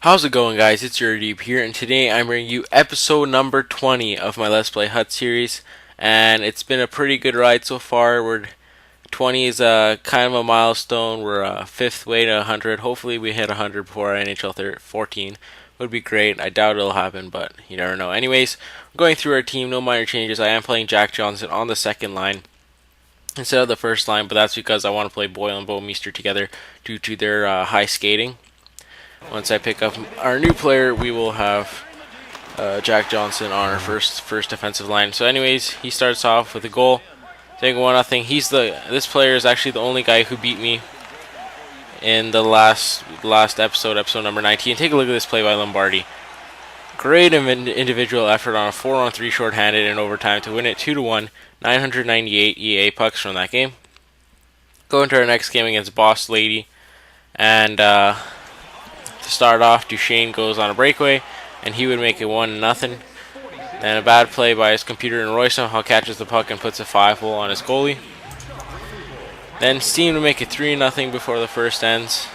How's it going, guys? It's urdiub here, and today I'm bringing you episode number 20 of my Let's Play Hut series, and it's been a pretty good ride so far. 20 is kind of a milestone. We're fifth way to 100. Hopefully we hit 100 before NHL 14. Would be great. I doubt it'll happen, but you never know. Anyways, we're going through our team. No minor changes. I am playing Jack Johnson on the second line instead of the first line, but that's because I want to play Boyle and Bouwmeester together due to their high skating. Once I pick up our new player, we will have Jack Johnson on our first defensive line. So anyways, he starts off with a goal, taking 1-0. This player is actually the only guy who beat me in the last episode number 19. Take a look at this play by Lombardi. Great individual effort on a 4-on-3 shorthanded in overtime to win it 2-1. 998 EA pucks from that game. Go into our next game against Boss Lady, and to start off, Duchesne goes on a breakaway, and he would make it 1-0. Then a bad play by his computer, and Roy somehow catches the puck and puts a 5-hole on his goalie. Then Steen would make it 3-0 before the first ends.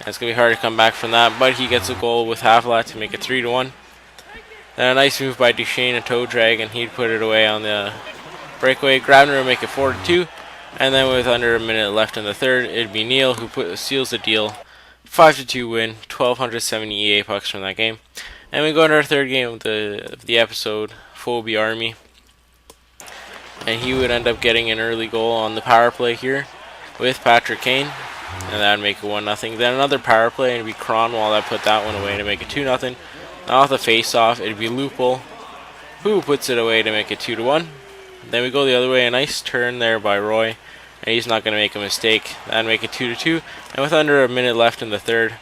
And it's going to be hard to come back from that, but he gets a goal with Havlat to make it 3-1. Then a nice move by Duchesne, a toe drag, and he'd put it away on the breakaway. Grabner would make it 4-2, and then with under a minute left in the third, it'd be Neal who seals the deal. 5-2 win, 1,270 EA pucks from that game. And we go into our third game of the episode, Phobie Army. And he would end up getting an early goal on the power play here with Patrick Kane. And that would make it 1-0. Then another power play, and it'd be Cronwall that put that one away to make it 2-0. Now off the face-off, it'd be Lupul who puts it away to make it 2-1. Then we go the other way, a nice turn there by Roy. And he's not going to make a mistake. That'd make it 2-2. And with under a minute left in the third,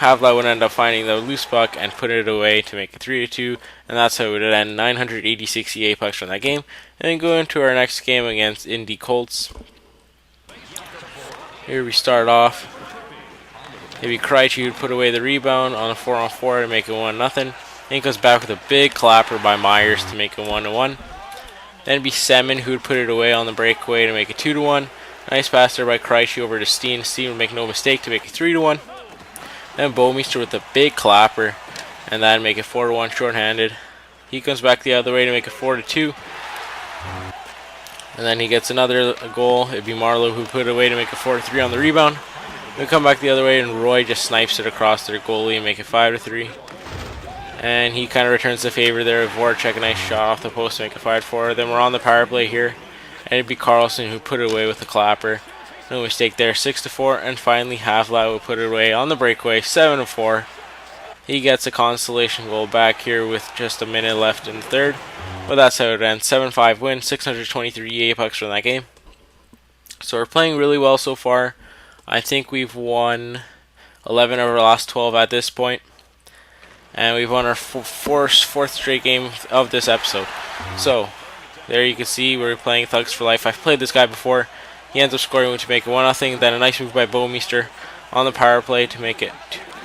Havlat would end up finding the loose puck and put it away to make it 3-2. And that's how it would end. 986 EA pucks from that game. And then go into our next game against Indy Colts. Here we start off. Maybe Krejci would put away the rebound on a 4-on-4 to make it 1-0. Then he goes back with a big clapper by Myers to make it 1-1. Then it'd be Semin who would put it away on the breakaway to make it 2-1. Nice pass there by Krejci over to Steen. Steen would make no mistake to make it 3-1. Then Bouwmeester with a big clapper, and that'd make it 4-1 shorthanded. He comes back the other way to make it 4-2. And then he gets another goal. It'd be Marlowe who put it away to make it 4-3 on the rebound. We come back the other way, and Roy just snipes it across their goalie and make it 5-3. And he kind of returns the favor there. Voracek, a nice shot off the post to make it 5-4. Then we're on the power play here. And it'd be Carlson who put it away with the clapper. No mistake there, 6-4. And finally, Havlat will put it away on the breakaway, 7-4. He gets a consolation goal back here with just a minute left in the third. But that's how it ends. 7-5 win, 623 EA pucks from that game. So we're playing really well so far. I think we've won 11 of our last 12 at this point. And we've won our fourth straight game of this episode. So, there you can see we're playing Thugs for Life. I've played this guy before. He ends up scoring to make it 1-0. Then a nice move by Bouwmeester on the power play to make it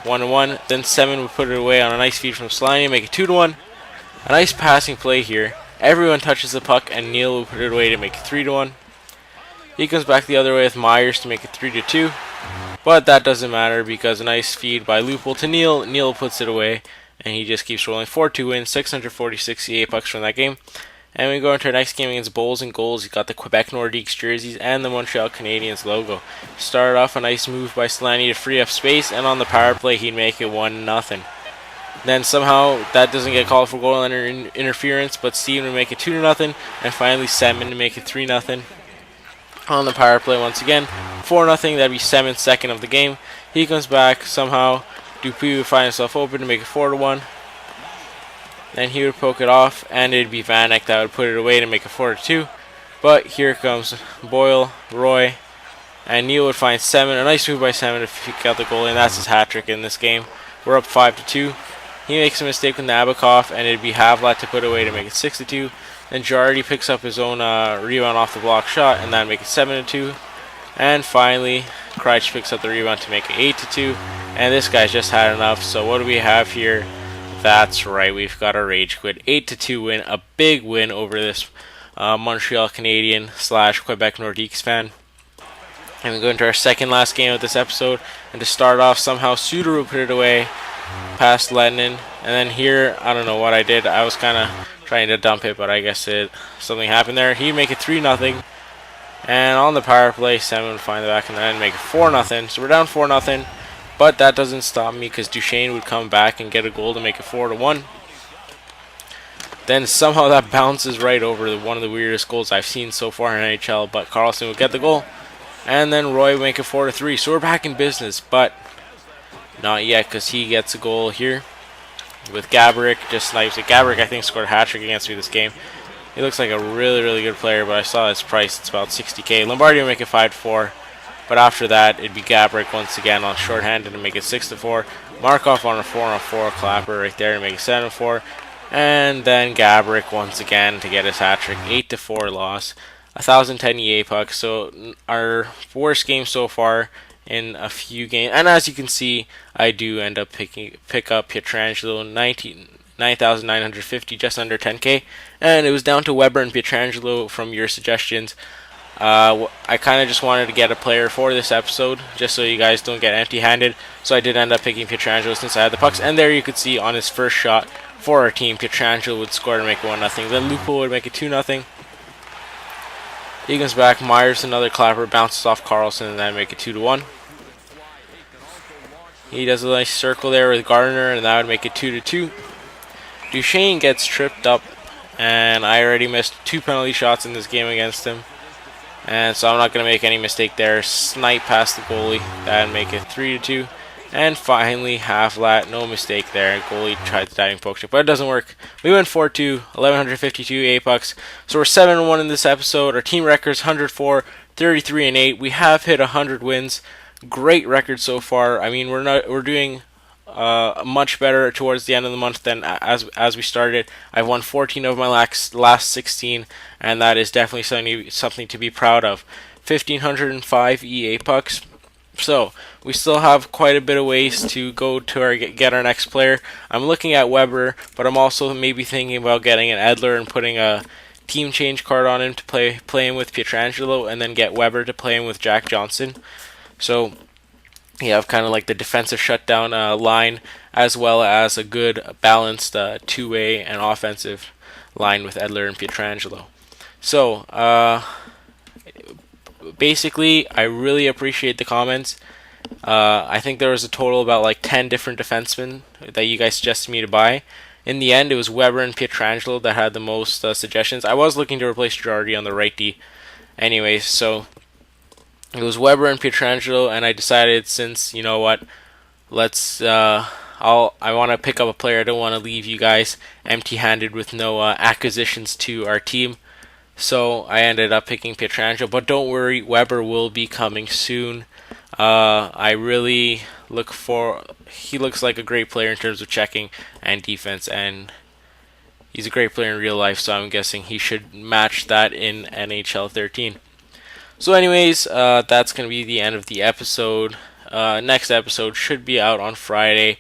1-1. Then Semin would put it away on a nice feed from Slaney to make it 2-1. A nice passing play here. Everyone touches the puck, and Neal will put it away to make it 3-1. He comes back the other way with Myers to make it 3-2. But that doesn't matter because a nice feed by Lupul to Neal. Neal puts it away, and he just keeps rolling. 4-2 win, 646 EA pucks from that game. And we go into our next game against Bowls and Goals. He's got the Quebec Nordiques jerseys and the Montreal Canadiens logo. Started off a nice move by Slaney to free up space, and on the power play he'd make it 1-0. Then somehow that doesn't get called for goal interference, but Steven would make it 2-0, and finally Semin to make it 3-0. On the power play once again, 4-0. That'd be Semin's second of the game. He comes back somehow. Dupuis would find himself open to make it 4-1. Then he would poke it off, and it'd be Vanek that would put it away to make it 4-2. But here comes Boyle, Roy, and Neal would find Semin. A nice move by Semin to pick out the goalie, and that's his hat trick in this game. We're up 5-2. He makes a mistake with Nabokov, and it'd be Havlat to put away to make it 6-2. Then Jardy picks up his own rebound off the block shot, and that'd make it 7-2. And finally, Krejci picks up the rebound to make it 8-2. And this guy's just had enough. So what do we have here? That's right, we've got a rage quit. 8-2 win, a big win over this Montreal Canadian / Quebec Nordiques fan. And we go into our second last game of this episode. And to start off, somehow Sudaru put it away past Lennon. And then here, I don't know what I did. I was kind of trying to dump it, but I guess something happened there. He make it 3-0. And on the power play, Sam would find the back and then make it 4-0. So we're down 4-0. But that doesn't stop me because Duchesne would come back and get a goal to make it 4-1. Then somehow that bounces right over one of the weirdest goals I've seen so far in NHL. But Carlson would get the goal. And then Roy would make it 4-3. So we're back in business. But not yet because he gets a goal here. With Gaborik, just snipes it. Gaborik, I think, scored a hat-trick against me this game. He looks like a really, really good player, but I saw his price. It's about 60K. Lombardi would make it 5-4. But after that, it'd be Gaborik once again on shorthanded and make it 6-4. Markov on a 4-on-4 clapper right there to make it 7-4. And then Gaborik once again to get his hat-trick. 8-4 loss. 1,010 EA pucks. So our worst game so far in a few games. And as you can see, I do end up pick up Pietrangelo 9,950, just under 10K. And it was down to Weber and Pietrangelo from your suggestions. I kind of just wanted to get a player for this episode, just so you guys don't get empty-handed. So I did end up picking Pietrangelo since I had the pucks. And there you could see on his first shot for our team, Pietrangelo would score to make it 1-0. Then Lupo would make it 2-0. He comes back. Myers, another clapper, bounces off Carlson, and then make it 2-1. He does a nice circle there with Gardner, and that would make it 2-2. Duchesne gets tripped up, and I already missed 2 penalty shots in this game against him. And so I'm not going to make any mistake there. Snipe past the goalie. That would make it 3-2. And finally, Havlat, no mistake there. Goalie tried the diving poke check, but it doesn't work. We went 4-2, 1,152 A-pucks. So we're 7-1 in this episode. Our team record's 104, 33-8. We have hit 100 wins. Great record so far. I mean, we're doing much better towards the end of the month than as we started. I've won 14 of my last 16, and that is definitely something to be proud of. 1,505 EA pucks. So we still have quite a bit of ways to go to get our next player. I'm looking at Weber, but I'm also maybe thinking about getting an Edler and putting a team change card on him to play him with Pietrangelo, and then get Weber to play him with Jack Johnson. So you have kind of like the defensive shutdown line, as well as a good balanced two-way and offensive line with Edler and Pietrangelo. So basically, I really appreciate the comments. I think there was a total about like 10 different defensemen that you guys suggested me to buy. In the end, it was Weber and Pietrangelo that had the most suggestions. I was looking to replace Girardi on the right D. Anyways, so it was Weber and Pietrangelo, and I decided, since, you know what, I want to pick up a player. I don't want to leave you guys empty-handed with no acquisitions to our team. So I ended up picking Pietrangelo, but don't worry, Weber will be coming soon. I really he looks like a great player in terms of checking and defense, and he's a great player in real life, so I'm guessing he should match that in NHL 13. So anyways, that's going to be the end of the episode. Next episode should be out on Friday.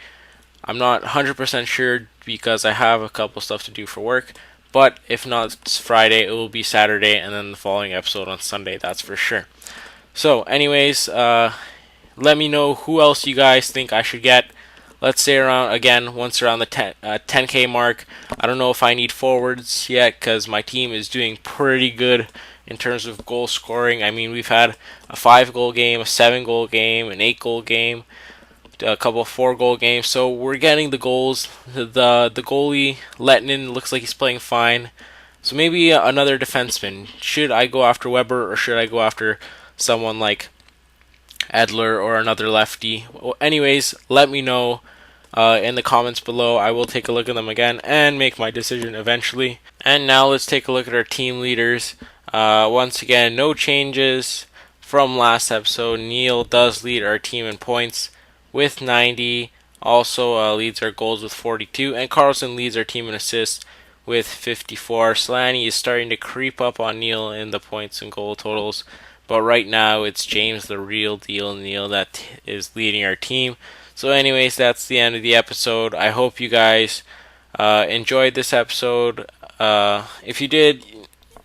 I'm not 100% sure because I have a couple stuff to do for work. But if not Friday, it will be Saturday, and then the following episode on Sunday, that's for sure. So anyways, let me know who else you guys think I should get. Let's say once around the 10K mark. I don't know if I need forwards yet, because my team is doing pretty good in terms of goal scoring. I mean, we've had a 5-goal game, a 7-goal game, an 8-goal game, a couple of 4-goal games, so we're getting the goals. The goalie Lettinen looks like he's playing fine, so maybe another defenseman. Should I go after Weber, or should I go after someone like Edler or another lefty? Well, anyways, let me know in the comments below. I will take a look at them again and make my decision eventually. And now let's take a look at our team leaders. Once again, no changes from last episode. Neil does lead our team in points with 90, also leads our goals with 42, and Carlson leads our team in assists with 54. Slaney is starting to creep up on Neil in the points and goal totals, but right now it's James, the real deal Neil, that is leading our team. So anyways, that's the end of the episode. I hope you guys enjoyed this episode. If you did,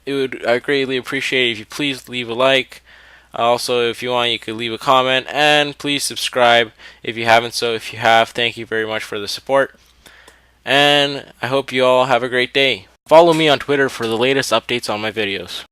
I'd greatly appreciate it if you please leave a like. Also, if you want, you could leave a comment, and please subscribe if you haven't. So if you have, thank you very much for the support, and I hope you all have a great day. Follow me on Twitter for the latest updates on my videos.